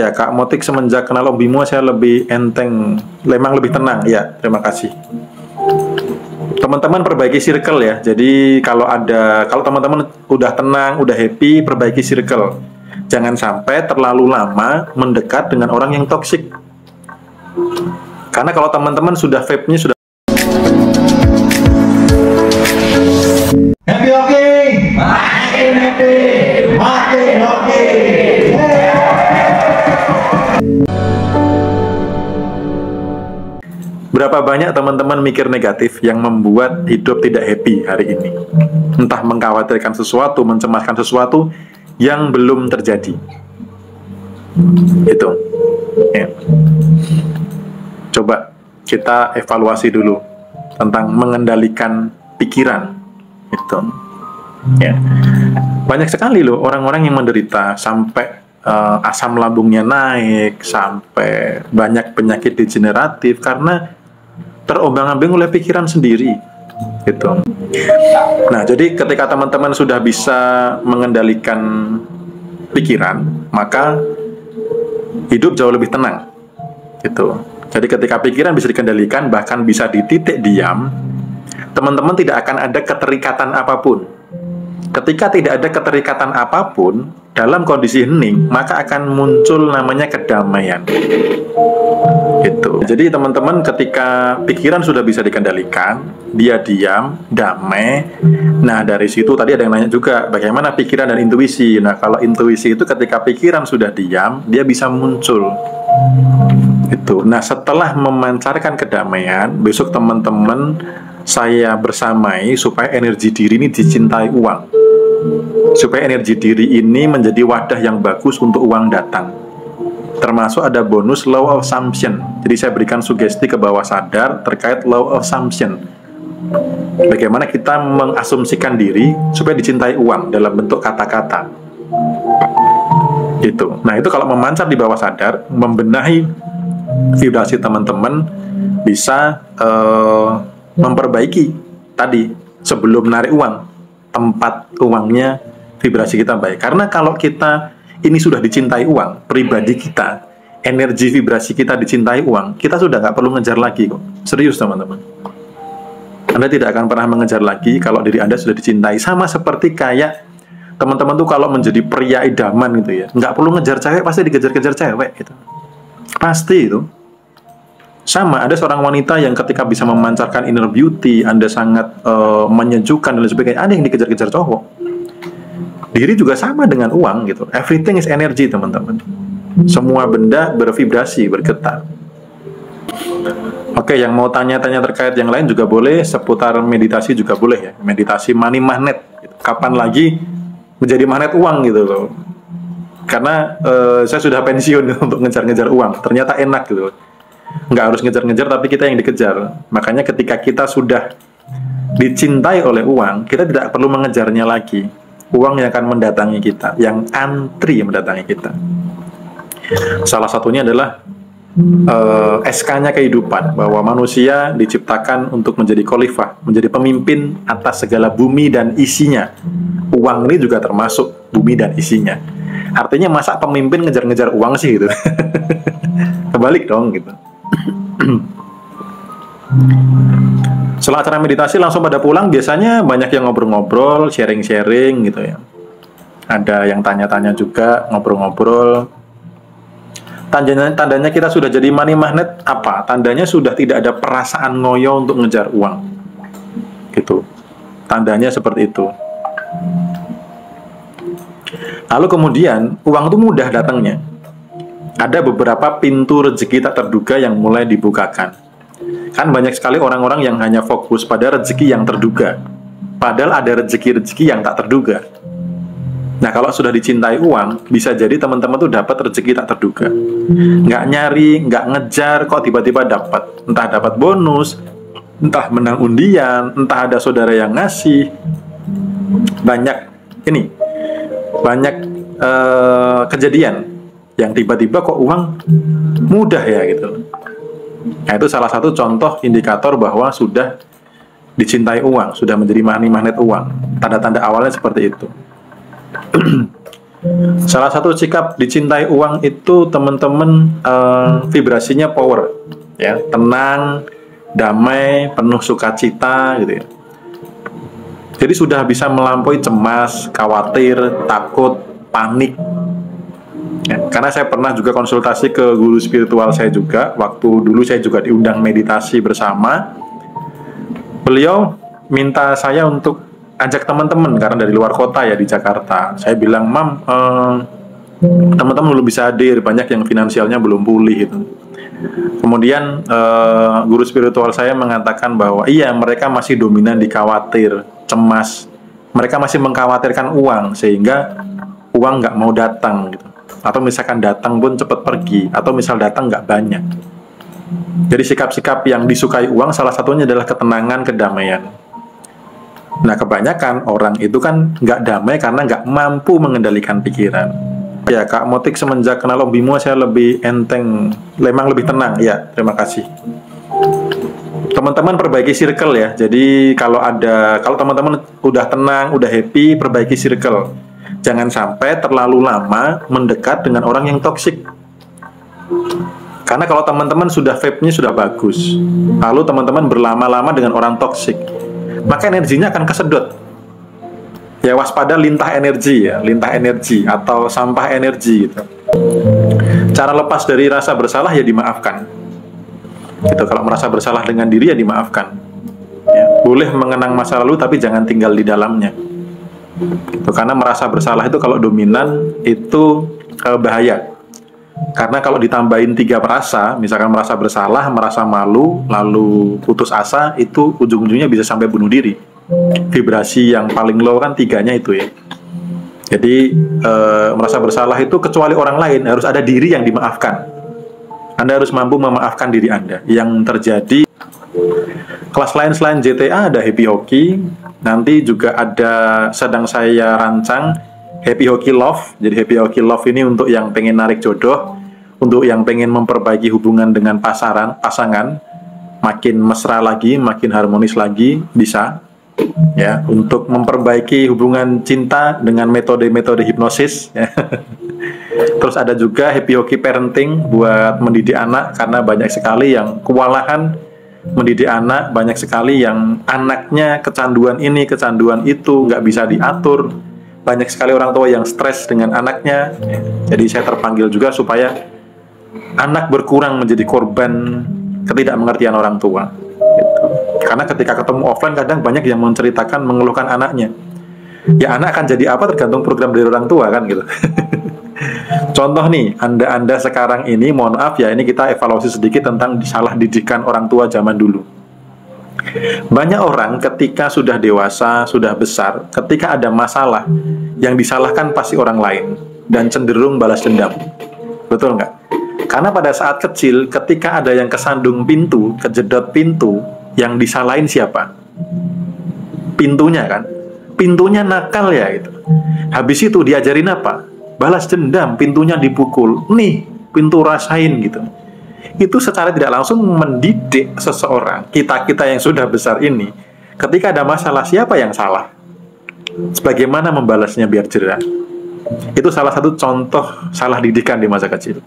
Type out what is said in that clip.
Ya, Kak Motik, semenjak kenal Om Bimo saya lebih enteng, memang lebih tenang. Ya, terima kasih. Teman-teman perbaiki circle ya. Jadi kalau teman-teman udah tenang, udah happy, perbaiki circle. Jangan sampai terlalu lama mendekat dengan orang yang toksik. Karena kalau teman-teman sudah vape-nya sudah happy hoki, makin happy, makin hoki. Berapa banyak teman-teman mikir negatif yang membuat hidup tidak happy hari ini? Entah mengkhawatirkan sesuatu, mencemaskan sesuatu yang belum terjadi. Itu. Ya. Coba kita evaluasi dulu tentang mengendalikan pikiran. Itu. Ya. Banyak sekali loh orang-orang yang menderita sampai asam lambungnya naik, sampai banyak penyakit degeneratif karena terombang-ambing oleh pikiran sendiri, gitu. Nah, jadi ketika teman-teman sudah bisa mengendalikan pikiran, maka hidup jauh lebih tenang, gitu. Jadi ketika pikiran bisa dikendalikan, bahkan bisa di titik diam, teman-teman tidak akan ada keterikatan apapun. Ketika tidak ada keterikatan apapun dalam kondisi hening, maka akan muncul namanya kedamaian. Gitu. Jadi teman-teman ketika pikiran sudah bisa dikendalikan, dia diam, damai. Nah, dari situ tadi ada yang nanya juga bagaimana pikiran dan intuisi. Nah, kalau intuisi itu ketika pikiran sudah diam, dia bisa muncul. Itu. Nah, setelah memancarkan kedamaian, besok teman-teman saya bersamai supaya energi diri ini dicintai uang. Supaya energi diri ini menjadi wadah yang bagus untuk uang datang. Termasuk ada bonus law of assumption. Jadi saya berikan sugesti ke bawah sadar terkait law of assumption. Bagaimana kita mengasumsikan diri supaya dicintai uang dalam bentuk kata-kata. Gitu. Nah, itu kalau memancar di bawah sadar, membenahi vibrasi teman-teman, bisa memperbaiki tadi sebelum menarik uang, tempat uangnya vibrasi kita baik. Karena kalau kita ini sudah dicintai uang, pribadi kita, energi vibrasi kita dicintai uang, kita sudah nggak perlu ngejar lagi kok. Serius teman-teman. Anda tidak akan pernah mengejar lagi kalau diri Anda sudah dicintai. Sama seperti kayak teman-teman tuh kalau menjadi pria idaman gitu ya, nggak perlu ngejar cewek, pasti dikejar-kejar cewek gitu. Pasti itu. Sama, ada seorang wanita yang ketika bisa memancarkan inner beauty, Anda sangat menyejukkan dan sebagainya, ada yang dikejar-kejar cowok. Diri juga sama dengan uang gitu. Everything is energy, teman-teman. Semua benda bervibrasi, bergetar. Oke, yang mau tanya-tanya terkait yang lain juga boleh, seputar meditasi juga boleh ya. Meditasi money magnet. Gitu. Kapan lagi menjadi magnet uang gitu loh. Karena saya sudah pensiun untuk ngejar-ngejar uang. Ternyata enak gitu. Nggak harus ngejar-ngejar, tapi kita yang dikejar. Makanya ketika kita sudah dicintai oleh uang, kita tidak perlu mengejarnya lagi. Uang yang akan mendatangi kita, yang antri mendatangi kita. Salah satunya adalah SK-nya kehidupan, bahwa manusia diciptakan untuk menjadi khalifah, menjadi pemimpin atas segala bumi dan isinya. Uang ini juga termasuk bumi dan isinya. Artinya masa pemimpin ngejar-ngejar uang sih gitu. Kebalik dong gitu. Setelah acara meditasi langsung pada pulang, biasanya banyak yang ngobrol-ngobrol, sharing-sharing gitu ya. Ada yang tanya-tanya juga, ngobrol-ngobrol. Tandanya kita sudah jadi money magnet apa? Tandanya sudah tidak ada perasaan ngoyo untuk ngejar uang. Gitu. Tandanya seperti itu. Lalu kemudian uang itu mudah datangnya. Ada beberapa pintu rezeki tak terduga yang mulai dibukakan. Kan banyak sekali orang-orang yang hanya fokus pada rezeki yang terduga. Padahal ada rezeki-rezeki yang tak terduga. Nah, kalau sudah dicintai uang, bisa jadi teman-teman tuh dapat rezeki tak terduga. Nggak nyari, nggak ngejar, kok tiba-tiba dapat. Entah dapat bonus, entah menang undian, entah ada saudara yang ngasih. Banyak kejadian yang tiba-tiba kok uang mudah ya gitu. Nah, itu salah satu contoh indikator bahwa sudah dicintai uang, sudah menjadi money magnet uang. Tanda-tanda awalnya seperti itu. Salah satu sikap dicintai uang itu teman-teman vibrasinya power, ya, tenang, damai, penuh sukacita gitu ya. Jadi sudah bisa melampaui cemas, khawatir, takut, panik. Ya, karena saya pernah juga konsultasi ke guru spiritual saya juga, waktu dulu saya juga diundang meditasi bersama. Beliau minta saya untuk ajak teman-teman karena dari luar kota ya, di Jakarta. Saya bilang, "Mam, teman-teman belum bisa hadir, banyak yang finansialnya belum pulih gitu." Kemudian guru spiritual saya mengatakan bahwa iya, mereka masih dominan di khawatir, cemas. Mereka masih mengkhawatirkan uang sehingga uang nggak mau datang gitu. Atau misalkan datang pun cepat pergi, atau misal datang nggak banyak. Jadi sikap-sikap yang disukai uang salah satunya adalah ketenangan, kedamaian. Nah, kebanyakan orang itu kan nggak damai karena nggak mampu mengendalikan pikiran. Ya, Kak Motik, semenjak kenal Om Bimo saya lebih enteng, memang lebih tenang. Ya, terima kasih. Teman-teman perbaiki circle ya. Jadi kalau teman-teman udah tenang, udah happy, perbaiki circle. Jangan sampai terlalu lama mendekat dengan orang yang toksik. Karena kalau teman-teman sudah vibe-nya sudah bagus, lalu teman-teman berlama-lama dengan orang toksik, maka energinya akan kesedot. Ya, waspada lintah energi ya, lintah energi atau sampah energi gitu. Cara lepas dari rasa bersalah ya dimaafkan. Gitu, kalau merasa bersalah dengan diri ya dimaafkan. Ya, boleh mengenang masa lalu tapi jangan tinggal di dalamnya. Gitu, karena merasa bersalah itu kalau dominan itu bahaya. Karena kalau ditambahin 3 perasa, misalkan merasa bersalah, merasa malu, lalu putus asa, itu ujung-ujungnya bisa sampai bunuh diri. Vibrasi yang paling low kan 3-nya itu ya. Jadi merasa bersalah itu kecuali orang lain, harus ada diri yang dimaafkan. Anda harus mampu memaafkan diri Anda. Yang terjadi kelas lain selain JTA ada Happy Hoki, nanti juga ada sedang saya rancang Happy Hoki Love. Jadi Happy Hoki Love ini untuk yang pengen narik jodoh, untuk yang pengen memperbaiki hubungan dengan pasangan, makin mesra lagi, makin harmonis lagi, bisa. Ya, untuk memperbaiki hubungan cinta dengan metode-metode hipnosis. Ya. Terus ada juga Happy Hoki Parenting buat mendidik anak, karena banyak sekali yang kewalahan mendidik anak, banyak sekali yang anaknya kecanduan ini, kecanduan itu, nggak bisa diatur. Banyak sekali orang tua yang stres dengan anaknya. Jadi saya terpanggil juga supaya anak berkurang menjadi korban ketidakmengertian orang tua gitu. Karena ketika ketemu offline kadang banyak yang menceritakan, mengeluhkan anaknya. Ya, anak akan jadi apa tergantung program dari orang tua kan gitu. Contoh nih, Anda sekarang ini, mohon maaf ya, ini kita evaluasi sedikit tentang salah didikan orang tua zaman dulu. Banyak orang ketika sudah dewasa, sudah besar, ketika ada masalah, yang disalahkan pasti orang lain dan cenderung balas dendam. Betul nggak? Karena pada saat kecil, ketika ada yang kesandung pintu, kejedot pintu, yang disalahin siapa? Pintunya kan? Pintunya nakal ya gitu. Habis itu diajarin apa? Balas dendam, pintunya dipukul. Nih, pintu rasain gitu. Itu secara tidak langsung mendidik seseorang, kita-kita yang sudah besar ini, ketika ada masalah siapa yang salah, sebagaimana membalasnya biar jerah. Itu salah satu contoh salah didikan di masa kecil.